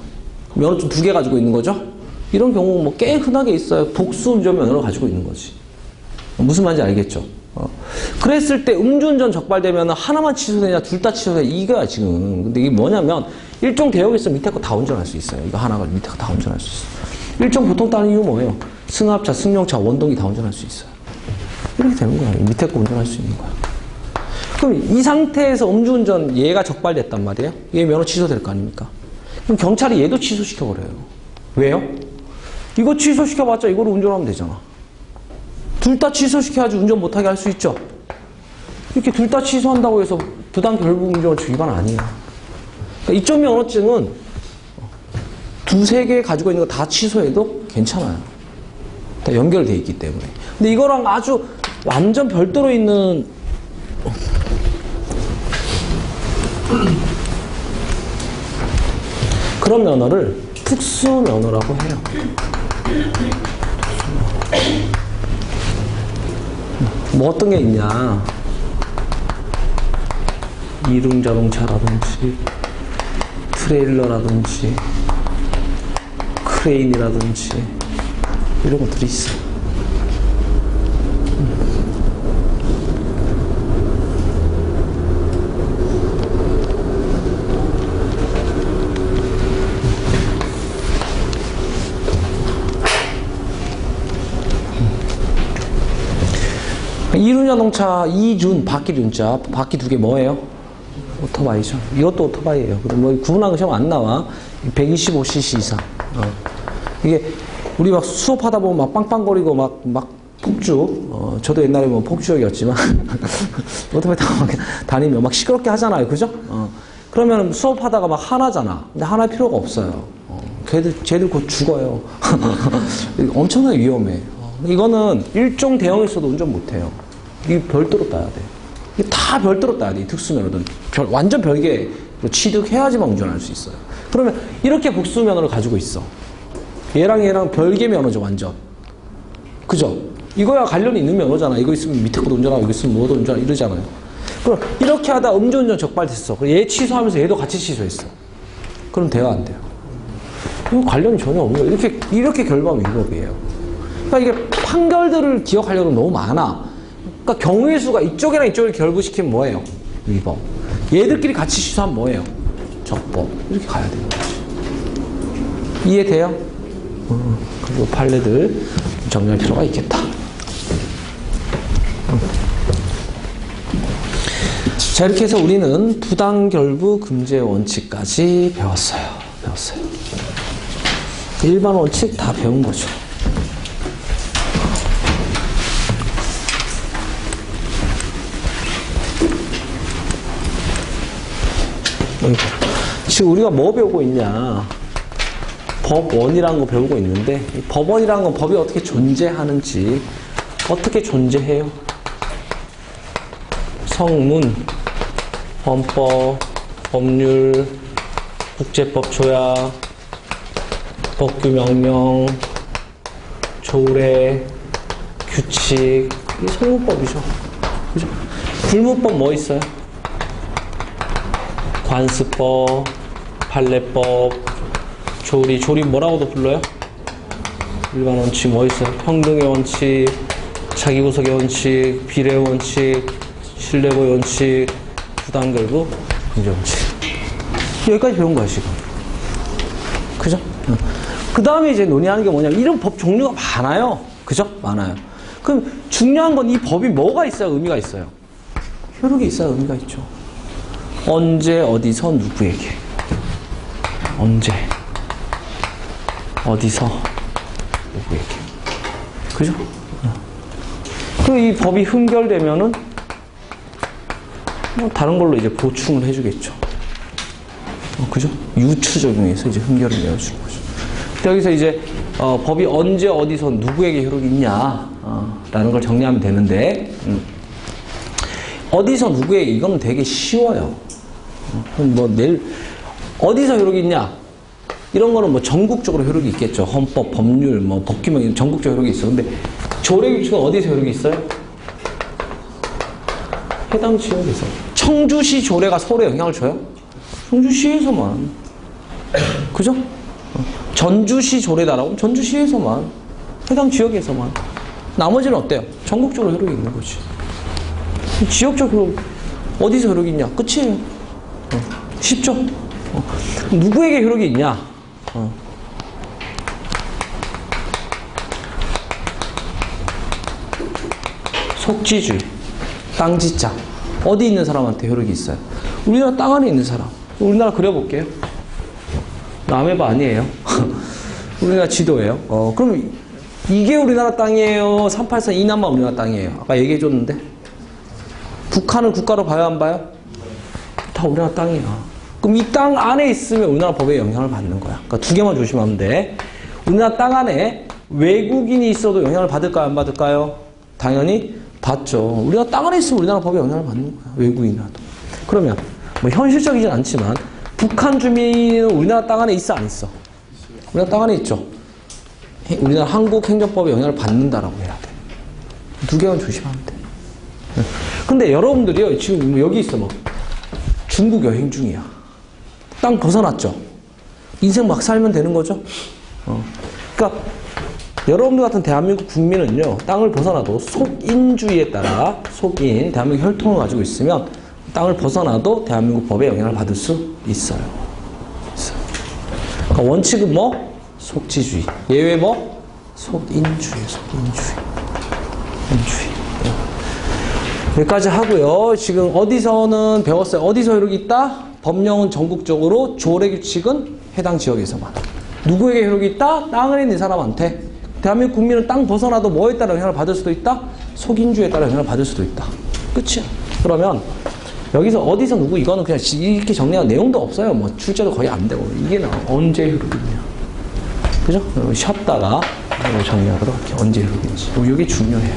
면허증 2개 가지고 있는 거죠. 이런 경우 뭐 꽤 흔하게 있어요. 복수 운전 면허를 가지고 있는 거지. 무슨 말인지 알겠죠? 그랬을 때 음주운전 적발되면 하나만 취소되냐 둘 다 취소되냐 이거야 지금. 근데 이게 뭐냐면 1종 대형이 있으면 밑에 거 다 운전할 수 있어요. 이거 하나가 밑에 거 다 운전할 수 있어요. 1종 보통 따는 이유 뭐예요? 승합차, 승용차, 원동기 다 운전할 수 있어요. 이렇게 되는 거야. 밑에 거 운전할 수 있는 거야. 그럼 이 상태에서 음주운전 얘가 적발됐단 말이에요. 얘 면허 취소될 거 아닙니까? 그럼 경찰이 얘도 취소시켜버려요. 왜요? 이거 취소시켜봤자 이거로 운전하면 되잖아. 둘 다 취소시켜야지 운전 못하게 할 수 있죠. 이렇게 둘 다 취소한다고 해서 부당 결부 운전을 위반 아니에요. 그러니까 이점 면허증은 2-3개 가지고 있는 거 다 취소해도 괜찮아요. 다 연결되어 있기 때문에. 근데 이거랑 아주 완전 별도로 있는 그런 면허를 특수 면허라고 해요. 뭐 어떤 게 있냐? 이륜자동차라든지 트레일러라든지 크레인이라든지 이런 것들이 있어요. 이륜자동차, 이륜, 바퀴륜자, 바퀴 2개 뭐예요? 오토바이죠. 이것도 오토바이예요. 그럼 뭐 구분한 거 시험 안 나와. 125cc 이상. 이게 우리 막 수업하다 보면 막 빵빵거리고 막 폭주. 저도 옛날에 뭐 폭주역이었지만 오토바이 타고 다니면 막 시끄럽게 하잖아요. 그죠? 그러면 수업하다가 막 하나잖아. 근데 하나일 필요가 없어요. 쟤들 곧 죽어요. 엄청나게 위험해. 이거는 1종 대형에서도 운전 못해요. 이게 별도로 따야 돼. 이게 다 별도로 따야 돼. 이 특수면허는 완전 별개 취득해야지만 운전할 수 있어요. 그러면 이렇게 복수면허를 가지고 있어. 얘랑 별개 면허죠, 완전. 그죠? 이거야 관련이 있는 면허잖아. 이거 있으면 밑에 것도 운전하고 이거 있으면 뭐도 운전하고 이러잖아요. 그럼 이렇게 하다 음주운전 적발됐어. 얘 취소하면서 얘도 같이 취소했어. 그럼 돼요, 안 돼요? 이거 관련이 전혀 없는 거예요. 이렇게 결부하면 위법이에요. 그러니까 이게 판결들을 기억하려면 너무 많아. 그러니까 경우의 수가 이쪽이랑 이쪽을 결부시키면 뭐예요? 위법. 얘들끼리 같이 취소하면 뭐예요? 적법. 이렇게 가야 되는 거지. 이해돼요? 그리고 판례들 정리할 필요가 있겠다. 자, 이렇게 해서 우리는 부당결부 금지의 원칙까지 배웠어요. 일반 원칙 다 배운 거죠. 지금 우리가 뭐 배우고 있냐? 법원이라는 거 배우고 있는데, 이 법원이라는 건 법이 어떻게 존재하는지, 어떻게 존재해요? 성문, 헌법, 법률, 국제법 조약, 법규 명령, 조례, 규칙, 이게 성문법이죠. 그죠? 불문법 뭐 있어요? 관습법, 판례법, 조리 뭐라고도 불러요? 일반 원칙 뭐 있어요? 평등의 원칙, 자기구속의 원칙, 비례의 원칙, 신뢰고의 원칙, 부당결국, 긍정 원칙. 여기까지 배운 거야 지금. 그죠? 그 다음에 이제 논의하는 게 뭐냐면 이런 법 종류가 많아요. 그죠? 많아요. 그럼 중요한 건 이 법이 뭐가 있어야 의미가 있어요? 효력이 있어야 의미가 있죠. 언제, 어디서, 누구에게. 언제, 어디서, 누구에게. 그죠? 그리고 이 법이 흥결되면은 뭐 다른 걸로 이제 보충을 해주겠죠. 그죠? 유추 적용해서 이제 흥결을 내어주는 거죠. 여기서 이제 법이 언제, 어디서, 누구에게 효력이 있냐 라는 걸 정리하면 되는데 어디서, 누구에게 이건 되게 쉬워요. 뭐 내일 어디서 효력이 있냐? 이런 거는 뭐 전국적으로 효력이 있겠죠. 헌법, 법률, 뭐 법규명 전국적 효력이 있어. 근데 조례규칙은 어디서 효력이 있어요? 해당 지역에서. 청주시 조례가 서울에 영향을 줘요? 청주시에서만. 그죠? 전주시 조례다라고 전주시에서만. 해당 지역에서만. 나머지는 어때요? 전국적으로 효력이 있는 거지. 지역적 효력, 어디서 효력이 있냐? 끝이에요. 쉽죠? 누구에게 효력이 있냐? 속지주의, 땅지자. 어디 있는 사람한테 효력이 있어요? 우리나라 땅 안에 있는 사람. 우리나라 그려볼게요. 남해바 아니에요. 우리나라 지도예요. 그럼 이게 우리나라 땅이에요? 383 이남만 우리나라 땅이에요? 아까 얘기해줬는데. 북한을 국가로 봐요, 안 봐요? 다 우리나라 땅이야. 그럼 이 땅 안에 있으면 우리나라 법에 영향을 받는 거야. 그러니까 두 개만 조심하면 돼. 우리나라 땅 안에 외국인이 있어도 영향을 받을까요, 안 받을까요? 당연히 받죠. 우리나라 땅 안에 있으면 우리나라 법에 영향을 받는 거야. 외국인이라도. 그러면 뭐 현실적이진 않지만 북한 주민은 우리나라 땅 안에 있어, 안 있어? 우리나라 땅 안에 있죠. 우리나라 한국 행정법에 영향을 받는다라고 해야 돼. 두 개만 조심하면 돼. 근데 여러분들이요, 지금 여기 있어, 뭐 중국 여행 중이야. 땅 벗어났죠. 인생 막 살면 되는 거죠. 그러니까 여러분들 같은 대한민국 국민은요, 땅을 벗어나도 속인주의에 따라 속인 대한민국 혈통을 가지고 있으면 땅을 벗어나도 대한민국 법에 영향을 받을 수 있어요. 그러니까 원칙은 뭐? 속지주의. 예외 뭐? 속인주의. 인주의. 여기까지 하고요. 지금 어디서는 배웠어요. 어디서 효력이 있다? 법령은 전국적으로, 조례규칙은 해당 지역에서만. 누구에게 효력이 있다? 땅을 있는 사람한테. 대한민국 국민은 땅 벗어나도 뭐에 따라 영향을 받을 수도 있다? 속인주의에 따라 영향을 받을 수도 있다. 끝이야. 그러면 여기서 어디서 누구 이거는 그냥 이렇게 정리한 내용도 없어요. 뭐 출제도 거의 안 되고. 이게 언제 효력이 있냐. 그죠? 쉬었다가 정리하도록 할게요. 언제 효력이 있는지. 이게 중요해요.